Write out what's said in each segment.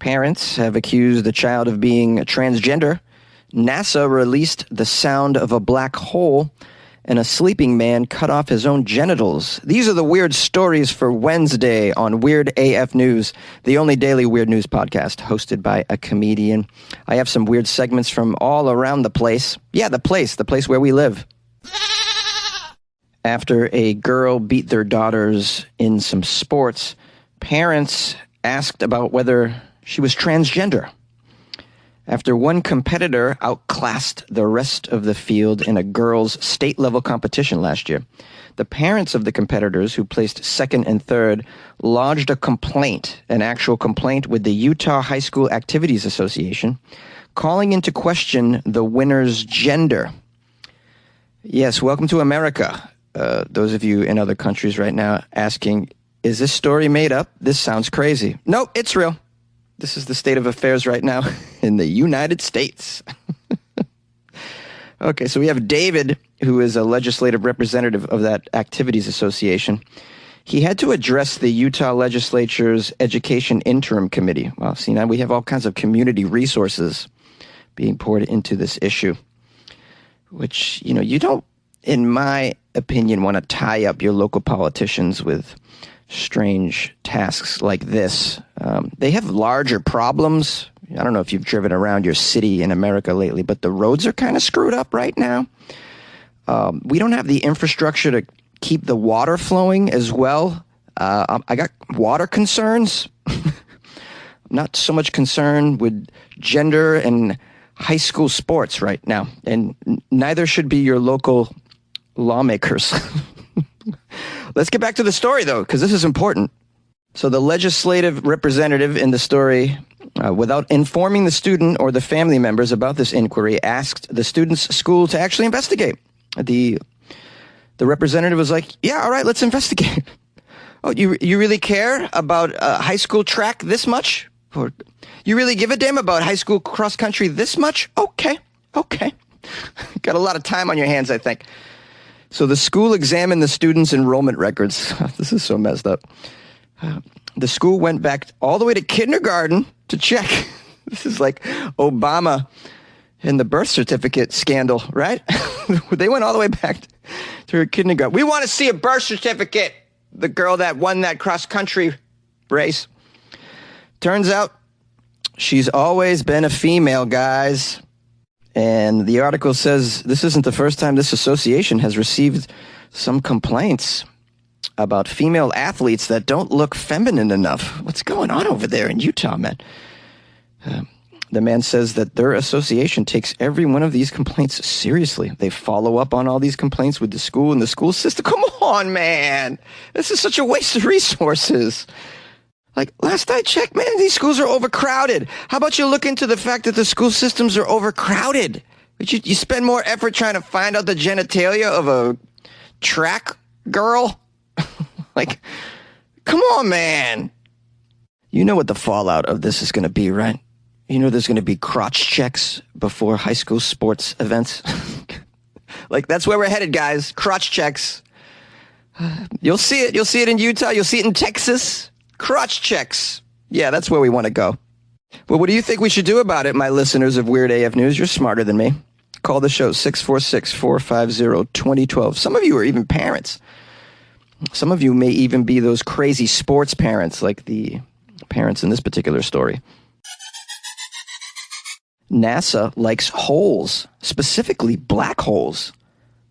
Parents have accused the child of being transgender. NASA released the sound of a black hole, and a sleeping man cut off his own genitals. These are the weird stories for Wednesday on Weird AF News, the only daily weird news podcast hosted by a comedian. I have some weird segments from all around the place. Yeah, the place where we live. After a girl beat their daughters in some sports, parents asked about whether she was transgender. After one competitor outclassed the rest of the field in a girls' state-level competition last year, the parents of the competitors who placed second and third lodged a complaint, an actual complaint with the Utah High School Activities Association, calling into question the winner's gender. Yes, welcome to America. Those of you in other countries right now asking, is this story made up? This sounds crazy. Nope, it's real. This is the state of affairs right now in the United States. Okay, so we have David, who is a legislative representative of that Activities Association. He had to address the Utah Legislature's Education Interim Committee. Well, see, now we have all kinds of community resources being poured into this issue, which, you don't, in my opinion, want to tie up your local politicians with strange tasks like this. They have larger problems. I don't know if you've driven around your city in America lately, but the roads are kind of screwed up right now. We don't have the infrastructure to keep the water flowing as well. I got water concerns. Not so much concern with gender and high school sports right now, and neither should be your local lawmakers. Let's get back to the story, though, because this is important. So the legislative representative in the story, without informing the student or the family members about this inquiry, asked the student's school to actually investigate. The representative was like, yeah, all right, let's investigate. Oh, you really care about high school track this much? Or you really give a damn about high school cross country this much? Okay. Got a lot of time on your hands, I think. So the school examined the students' enrollment records. This is so messed up. The school went back all the way to kindergarten to check. This is like Obama and the birth certificate scandal, right? They went all the way back to her kindergarten. We want to see a birth certificate. The girl that won that cross-country race. Turns out she's always been a female, guys. And the article says this isn't the first time this association has received some complaints about female athletes that don't look feminine enough. What's going on over there in Utah, man? The man says that their association takes every one of these complaints seriously. They follow up on all these complaints with the school and the school system. Come on, man. This is such a waste of resources. Like, last I checked, man, these schools are overcrowded. How about you look into the fact that the school systems are overcrowded? But you spend more effort trying to find out the genitalia of a track girl? Like, come on, man. You know what the fallout of this is going to be, right? You know there's going to be crotch checks before high school sports events. Like, that's where we're headed, guys. Crotch checks. You'll see it. You'll see it in Utah. You'll see it in Texas. Crotch checks. Yeah, that's where we want to go. Well, what do you think we should do about it, my listeners of Weird AF News? You're smarter than me. Call the show, 646-450-2012. Some of you are even parents. Some of you may even be those crazy sports parents, like the parents in this particular story. NASA likes holes, specifically black holes.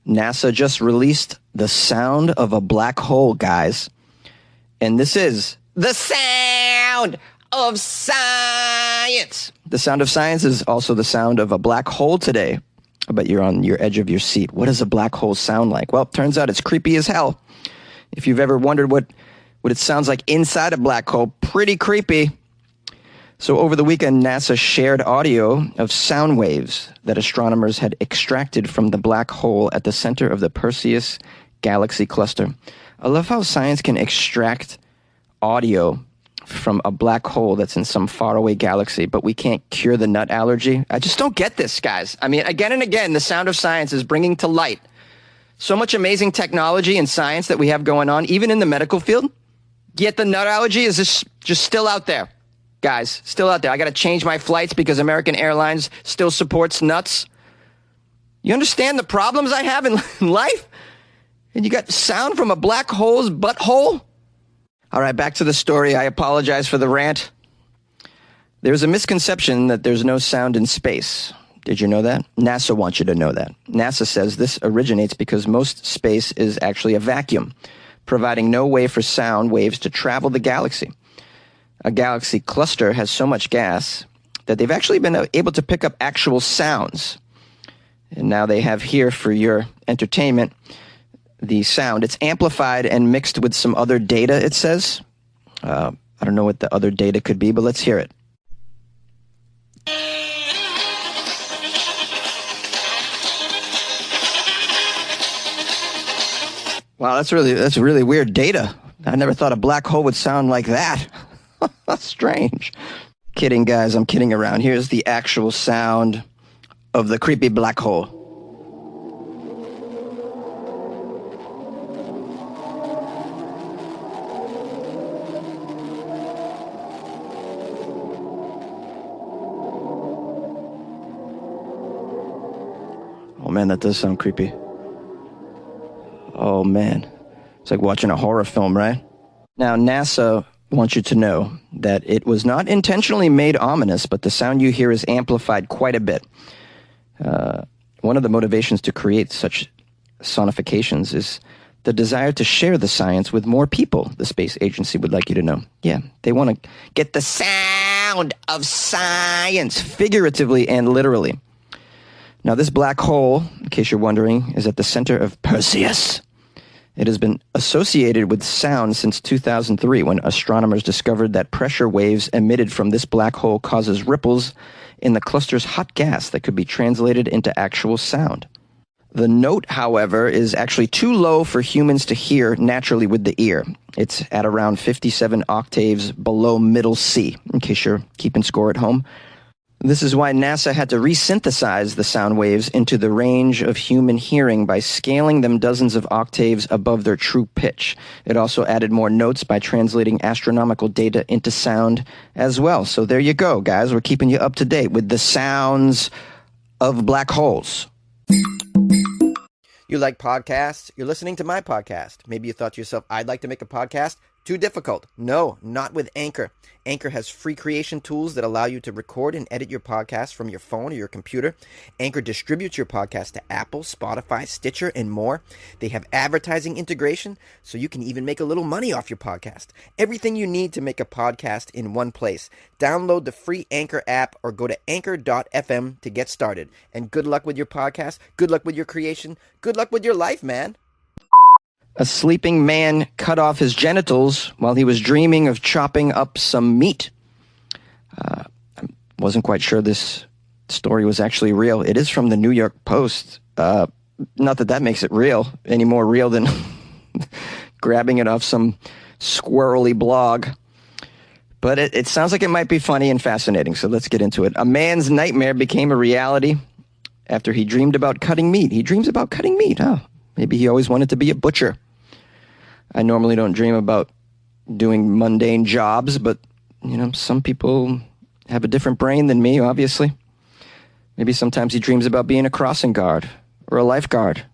NASA just released the sound of a black hole, guys. And this is the sound of science. The sound of science is also the sound of a black hole today. I bet you're on your edge of your seat. What does a black hole sound like? Well, it turns out it's creepy as hell. If you've ever wondered what it sounds like inside a black hole, pretty creepy. So over the weekend, NASA shared audio of sound waves that astronomers had extracted from the black hole at the center of the Perseus galaxy cluster. I love how science can extract audio from a black hole that's in some faraway galaxy, but we can't cure the nut allergy. I just don't get this, guys. I mean, again and again, the sound of science is bringing to light so much amazing technology and science that we have going on, even in the medical field, yet the nut allergy is just still out there. guys, still out there. I got to change my flights because American Airlines still supports nuts. You understand the problems I have in life? And you got sound from a black hole's butthole? All right, back to the story. I apologize for the rant. There's a misconception that there's no sound in space. Did you know that? NASA wants you to know that. NASA says this originates because most space is actually a vacuum, providing no way for sound waves to travel the galaxy. A galaxy cluster has so much gas that they've actually been able to pick up actual sounds. And now they have here for your entertainment the sound. It's amplified and mixed with some other data, it says. I don't know what the other data could be, but let's hear it. Wow, that's really weird data. I never thought a black hole would sound like that. Strange. Kidding, guys. I'm kidding around. Here's the actual sound of the creepy black hole. Oh, man, that does sound creepy. Oh, man. It's like watching a horror film, right? Now, NASA wants you to know that it was not intentionally made ominous, but the sound you hear is amplified quite a bit. One of the motivations to create such sonifications is the desire to share the science with more people, the space agency would like you to know. Yeah, they want to get the sound of science, figuratively and literally. Now, this black hole, in case you're wondering, is at the center of Perseus. It has been associated with sound since 2003, when astronomers discovered that pressure waves emitted from this black hole causes ripples in the cluster's hot gas that could be translated into actual sound. The note, however, is actually too low for humans to hear naturally with the ear. It's at around 57 octaves below middle C, in case you're keeping score at home. This is why NASA had to resynthesize the sound waves into the range of human hearing by scaling them dozens of octaves above their true pitch. It also added more notes by translating astronomical data into sound as well. So there you go, guys. We're keeping you up to date with the sounds of black holes. You like podcasts? You're listening to my podcast. Maybe you thought to yourself, I'd like to make a podcast. Too difficult. No, not with Anchor. Anchor has free creation tools that allow you to record and edit your podcast from your phone or your computer. Anchor distributes your podcast to Apple, Spotify, Stitcher, and more. They have advertising integration, so you can even make a little money off your podcast. Everything you need to make a podcast in one place. Download the free Anchor app or go to anchor.fm to get started. And good luck with your podcast. Good luck with your creation. Good luck with your life, man. A sleeping man cut off his genitals while he was dreaming of chopping up some meat. I wasn't quite sure this story was actually real. It is from the New York Post. Not that makes it real, any more real than grabbing it off some squirrely blog. But it sounds like it might be funny and fascinating, so let's get into it. A man's nightmare became a reality after he dreamed about cutting meat. He dreams about cutting meat, huh? Maybe he always wanted to be a butcher. I normally don't dream about doing mundane jobs, but, some people have a different brain than me, obviously. Maybe sometimes he dreams about being a crossing guard or a lifeguard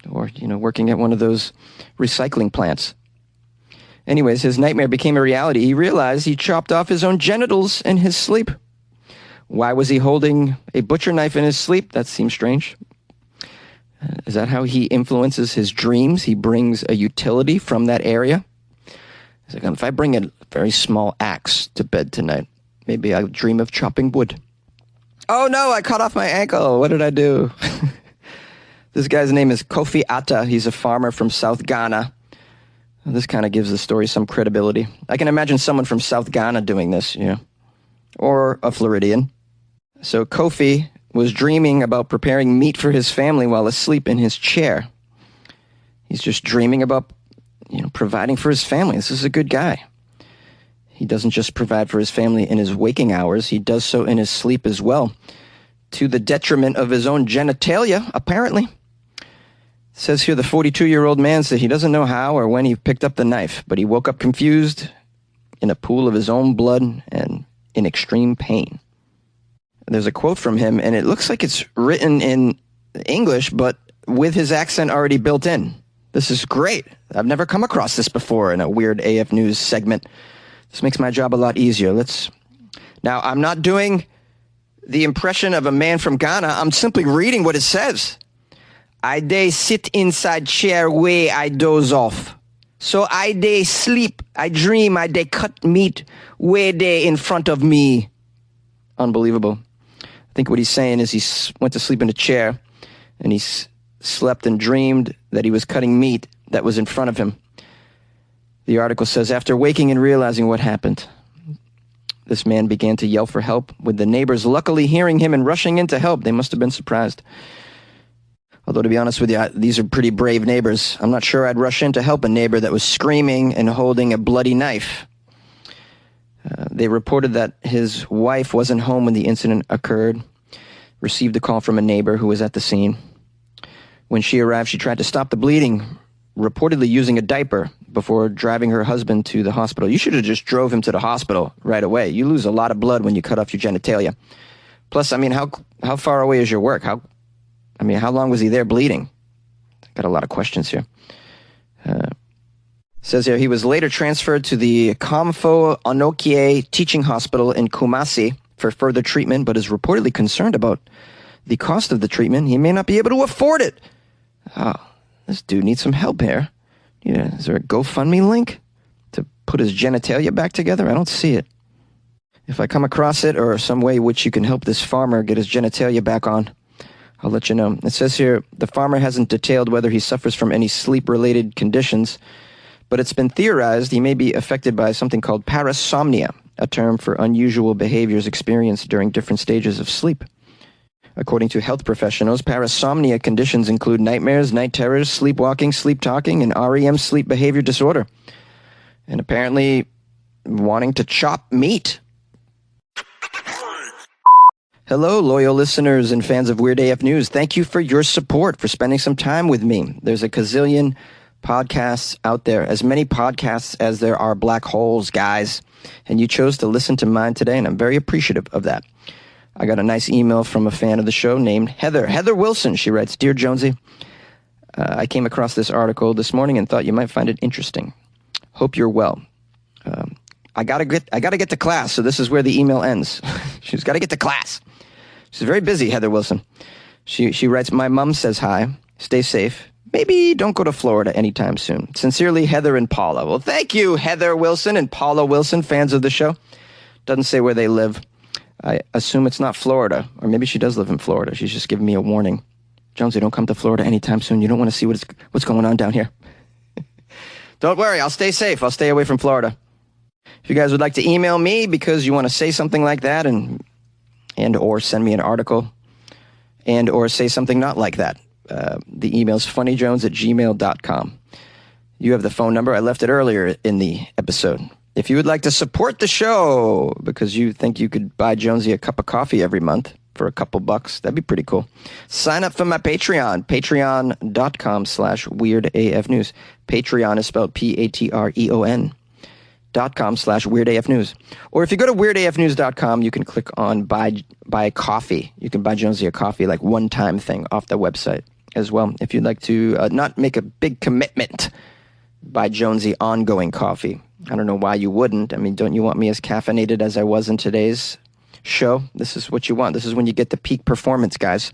or, working at one of those recycling plants. Anyways, his nightmare became a reality. He realized he chopped off his own genitals in his sleep. Why was he holding a butcher knife in his sleep? That seems strange. Is that how he influences his dreams? He brings a utility from that area? He's like, if I bring a very small axe to bed tonight, maybe I'll dream of chopping wood. Oh no, I cut off my ankle. What did I do? This guy's name is Kofi Atta. He's a farmer from South Ghana. This kind of gives the story some credibility. I can imagine someone from South Ghana doing this, or a Floridian. So Kofi was dreaming about preparing meat for his family while asleep in his chair. He's just dreaming about, providing for his family. This is a good guy. He doesn't just provide for his family in his waking hours, he does so in his sleep as well, to the detriment of his own genitalia, apparently. It says here the 42-year-old man said he doesn't know how or when he picked up the knife, but he woke up confused in a pool of his own blood and in extreme pain. There's a quote from him, and it looks like it's written in English, but with his accent already built in. This is great. I've never come across this before in a weird AF News segment. This makes my job a lot easier. Now, I'm not doing the impression of a man from Ghana. I'm simply reading what it says. I dey sit inside chair way I doze off. So I dey sleep, I dream, I dey cut meat way dey in front of me. Unbelievable. I think what he's saying is he went to sleep in a chair and he slept and dreamed that he was cutting meat that was in front of him. The article says, after waking and realizing what happened, this man began to yell for help, with the neighbors luckily hearing him and rushing in to help. They must have been surprised. Although, to be honest with you, these are pretty brave neighbors. I'm not sure I'd rush in to help a neighbor that was screaming and holding a bloody knife. They reported that his wife wasn't home when the incident occurred, received a call from a neighbor who was at the scene. When she arrived, she tried to stop the bleeding, reportedly using a diaper, before driving her husband to the hospital. You should have just drove him to the hospital right away. You lose a lot of blood when you cut off your genitalia. Plus, I mean, how far away is your work? How long was he there bleeding? Got a lot of questions here. Says here, he was later transferred to the Komfo Anokie Teaching Hospital in Kumasi for further treatment, but is reportedly concerned about the cost of the treatment. He may not be able to afford it. Oh, this dude needs some help here. Is there a GoFundMe link to put his genitalia back together? I don't see it. If I come across it or some way which you can help this farmer get his genitalia back on, I'll let you know. It says here, the farmer hasn't detailed whether he suffers from any sleep-related conditions, but it's been theorized he may be affected by something called parasomnia, a term for unusual behaviors experienced during different stages of sleep. According to health professionals, parasomnia conditions include nightmares, night terrors, sleepwalking, sleep talking, and REM sleep behavior disorder. And apparently wanting to chop meat. Hello, loyal listeners and fans of Weird AF News. Thank you for your support, for spending some time with me. There's a gazillion podcasts out there, as many podcasts as there are black holes, guys. And you chose to listen to mine today, and I'm very appreciative of that. I got a nice email from a fan of the show named Heather. Heather Wilson. She writes, Dear Jonesy, I came across this article this morning and thought you might find it interesting. Hope you're well. I gotta get to class, so this is where the email ends. She's got to get to class. She's very busy, Heather Wilson. She writes, my mom says hi. Stay safe. Maybe don't go to Florida anytime soon. Sincerely, Heather and Paula. Well, thank you, Heather Wilson and Paula Wilson, fans of the show. Doesn't say where they live. I assume it's not Florida, or maybe she does live in Florida. She's just giving me a warning. Jonesy, don't come to Florida anytime soon. You don't want to see what's going on down here. Don't worry, I'll stay safe. I'll stay away from Florida. If you guys would like to email me because you want to say something like that and or send me an article and or say something not like that, the email's funnyjones@gmail.com. You have the phone number. I left it earlier in the episode. If you would like to support the show because you think you could buy Jonesy a cup of coffee every month for a couple bucks, that'd be pretty cool. Sign up for my Patreon, patreon.com/weirdafnews. Patreon is spelled patreon.com/weirdafnews. Or if you go to weirdafnews.com, you can click on buy coffee. You can buy Jonesy a coffee, like one-time thing off the website as well. If you'd like to not make a big commitment, buy Jonesy ongoing coffee. I don't know why you wouldn't. I mean, don't you want me as caffeinated as I was in today's show? This is what you want. This is when you get the peak performance, guys.